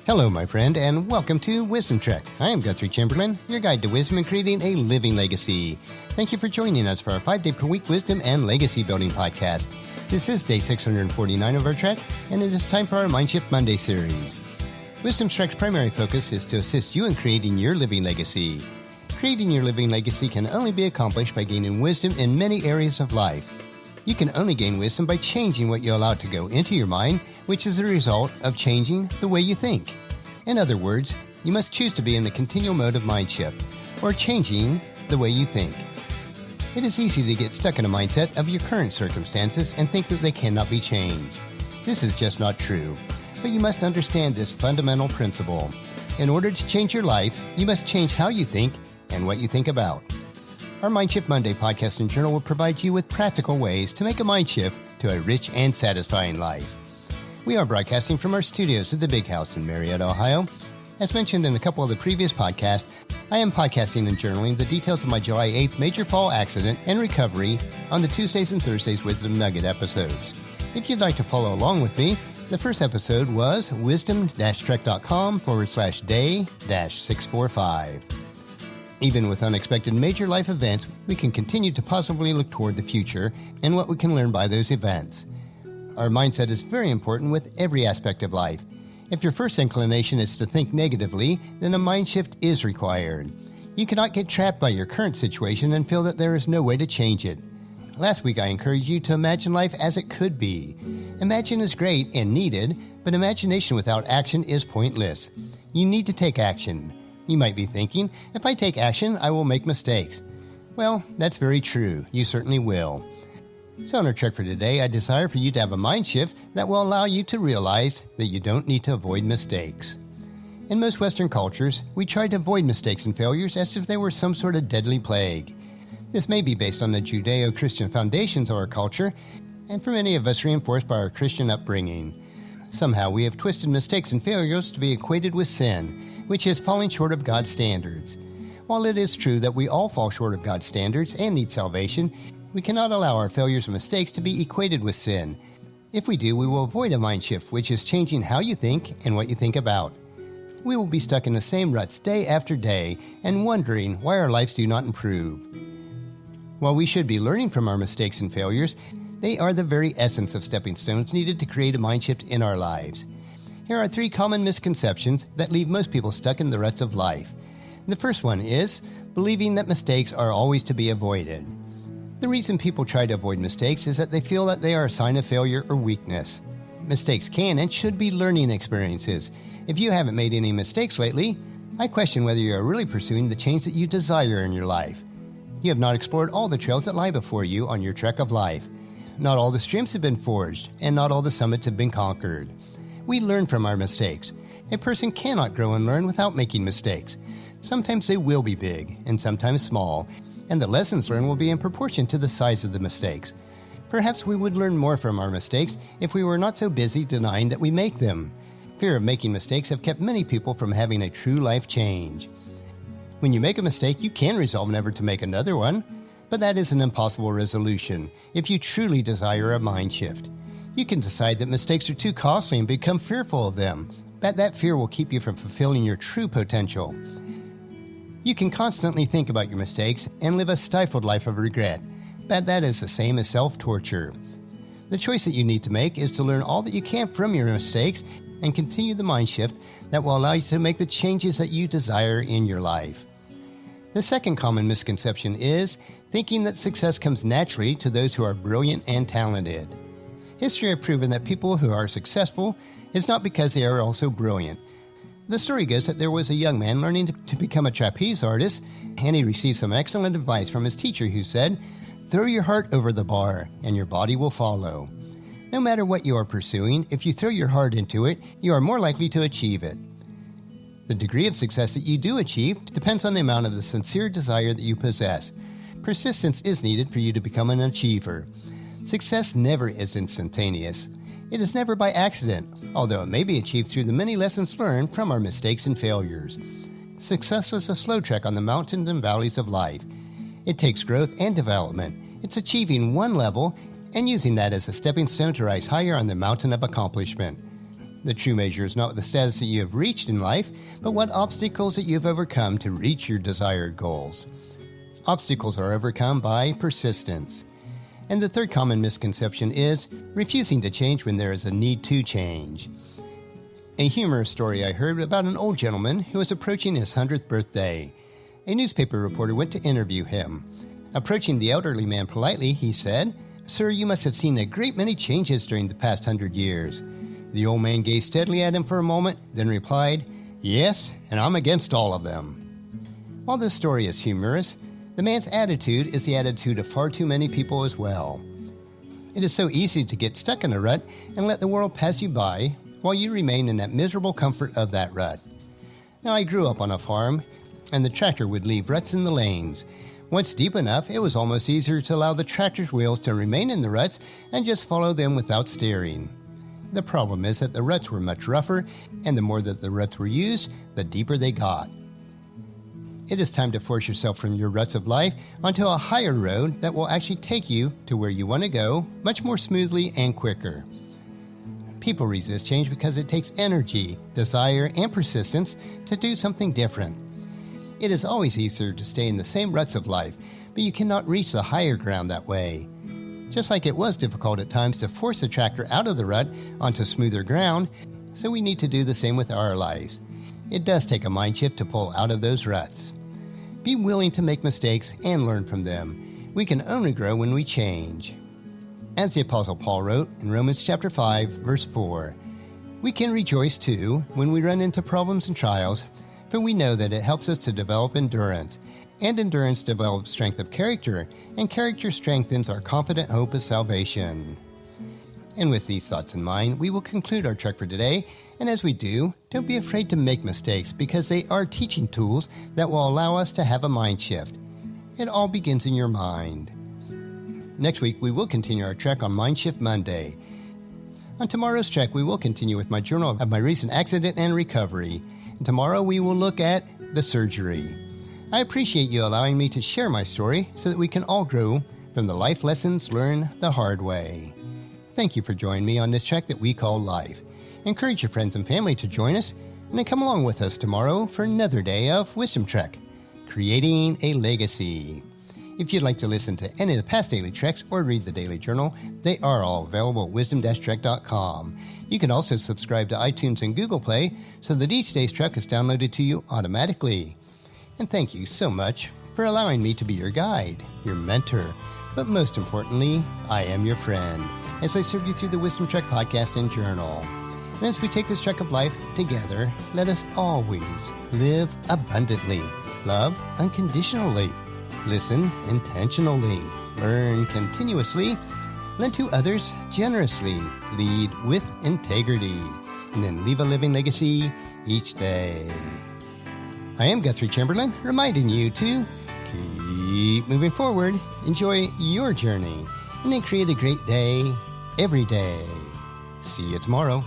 Hello, my friend, and welcome to Wisdom Trek. I am Guthrie Chamberlain, your guide to wisdom and creating a living legacy. Thank you for joining us for our 5-day-per-week wisdom and legacy building podcast. This is day 649 of our trek, and it is time for our Mindshift Monday series. Wisdom Trek's primary focus is to assist you in creating your living legacy. Creating your living legacy can only be accomplished by gaining wisdom in many areas of life. You can only gain wisdom by changing what you allow to go into your mind, which is a result of changing the way you think. In other words, you must choose to be in the continual mode of mindshift, or changing the way you think. It is easy to get stuck in a mindset of your current circumstances and think that they cannot be changed. This is just not true, but you must understand this fundamental principle. In order to change your life, you must change how you think and what you think about. Our Mindshift Monday podcast and journal will provide you with practical ways to make a mind shift to a rich and satisfying life. We are broadcasting from our studios at the Big House in Marietta, Ohio. As mentioned in a couple of the previous podcasts, I am podcasting and journaling the details of my July 8th major fall accident and recovery on the Tuesdays and Thursdays Wisdom Nugget episodes. If you'd like to follow along with me, the first episode was wisdom-trek.com/day-645. Even with unexpected major life events, we can continue to positively look toward the future and what we can learn by those events. Our mindset is very important with every aspect of life. If your first inclination is to think negatively, then a mind shift is required. You cannot get trapped by your current situation and feel that there is no way to change it. Last week I encouraged you to imagine life as it could be. Imagine is great and needed, but imagination without action is pointless. You need to take action. You might be thinking, if I take action, I will make mistakes. Well, that's very true. You certainly will. So on our trek for today, I desire for you to have a mind shift that will allow you to realize that you don't need to avoid mistakes. In most Western cultures, we try to avoid mistakes and failures as if they were some sort of deadly plague. This may be based on the Judeo-Christian foundations of our culture, and for many of us reinforced by our Christian upbringing. Somehow we have twisted mistakes and failures to be equated with sin, which is falling short of God's standards. While it is true that we all fall short of God's standards and need salvation, we cannot allow our failures and mistakes to be equated with sin. If we do, we will avoid a mind shift, which is changing how you think and what you think about. We will be stuck in the same ruts day after day and wondering why our lives do not improve. While we should be learning from our mistakes and failures, they are the very essence of stepping stones needed to create a mind shift in our lives. Here are 3 common misconceptions that leave most people stuck in the ruts of life. The first one is believing that mistakes are always to be avoided. The reason people try to avoid mistakes is that they feel that they are a sign of failure or weakness. Mistakes can and should be learning experiences. If you haven't made any mistakes lately, I question whether you are really pursuing the change that you desire in your life. You have not explored all the trails that lie before you on your trek of life. Not all the streams have been forged, and not all the summits have been conquered. We learn from our mistakes. A person cannot grow and learn without making mistakes. Sometimes they will be big, and sometimes small, and the lessons learned will be in proportion to the size of the mistakes. Perhaps we would learn more from our mistakes if we were not so busy denying that we make them. Fear of making mistakes have kept many people from having a true life change. When you make a mistake, you can resolve never to make another one, but that is an impossible resolution if you truly desire a mind shift. You can decide that mistakes are too costly and become fearful of them, but that fear will keep you from fulfilling your true potential. You can constantly think about your mistakes and live a stifled life of regret, but that is the same as self-torture. The choice that you need to make is to learn all that you can from your mistakes and continue the mind shift that will allow you to make the changes that you desire in your life. The second common misconception is thinking that success comes naturally to those who are brilliant and talented. History has proven that people who are successful is not because they are also brilliant. The story goes that there was a young man learning to become a trapeze artist, and he received some excellent advice from his teacher who said, "Throw your heart over the bar, and your body will follow." No matter what you are pursuing, if you throw your heart into it, you are more likely to achieve it. The degree of success that you do achieve depends on the amount of the sincere desire that you possess. Persistence is needed for you to become an achiever. Success never is instantaneous. It is never by accident, although it may be achieved through the many lessons learned from our mistakes and failures. Success is a slow trek on the mountains and valleys of life. It takes growth and development. It's achieving one level and using that as a stepping stone to rise higher on the mountain of accomplishment. The true measure is not the status that you have reached in life, but what obstacles that you have overcome to reach your desired goals. Obstacles are overcome by persistence. And the third common misconception is refusing to change when there is a need to change. A humorous story I heard about an old gentleman who was approaching his 100th birthday. A newspaper reporter went to interview him. Approaching the elderly man politely, he said, "Sir, you must have seen a great many changes during the past 100 years. The old man gazed steadily at him for a moment, then replied, "Yes, and I'm against all of them." While this story is humorous, the man's attitude is the attitude of far too many people as well. It is so easy to get stuck in a rut and let the world pass you by while you remain in that miserable comfort of that rut. Now, I grew up on a farm, and the tractor would leave ruts in the lanes. Once deep enough, it was almost easier to allow the tractor's wheels to remain in the ruts and just follow them without steering. The problem is that the ruts were much rougher, and the more that the ruts were used, the deeper they got. It is time to force yourself from your ruts of life onto a higher road that will actually take you to where you want to go much more smoothly and quicker. People resist change because it takes energy, desire, and persistence to do something different. It is always easier to stay in the same ruts of life, but you cannot reach the higher ground that way. Just like it was difficult at times to force the tractor out of the rut onto smoother ground, so we need to do the same with our lives. It does take a mind shift to pull out of those ruts. Be willing to make mistakes and learn from them. We can only grow when we change. As the Apostle Paul wrote in Romans chapter 5, verse 4, "We can rejoice too when we run into problems and trials, for we know that it helps us to develop endurance. And endurance develops strength of character, and character strengthens our confident hope of salvation." And with these thoughts in mind, we will conclude our trek for today. And as we do, don't be afraid to make mistakes, because they are teaching tools that will allow us to have a mind shift. It all begins in your mind. Next week, we will continue our trek on Mindshift Monday. On tomorrow's trek, we will continue with my journal of my recent accident and recovery. And tomorrow, we will look at the surgery. I appreciate you allowing me to share my story so that we can all grow from the life lessons learned the hard way. Thank you for joining me on this trek that we call life. Encourage your friends and family to join us, and then come along with us tomorrow for another day of Wisdom Trek, Creating a Legacy. If you'd like to listen to any of the past daily treks or read the daily journal, they are all available at wisdom-trek.com. You can also subscribe to iTunes and Google Play so that each day's trek is downloaded to you automatically. And thank you so much for allowing me to be your guide, your mentor, but most importantly, I am your friend, as I serve you through the Wisdom Trek podcast and journal. And as we take this trek of life together, let us always live abundantly, love unconditionally, listen intentionally, learn continuously, lend to others generously, lead with integrity, and then leave a living legacy each day. I am Guthrie Chamberlain, reminding you to keep moving forward, enjoy your journey, and then create a great day every day. See you tomorrow.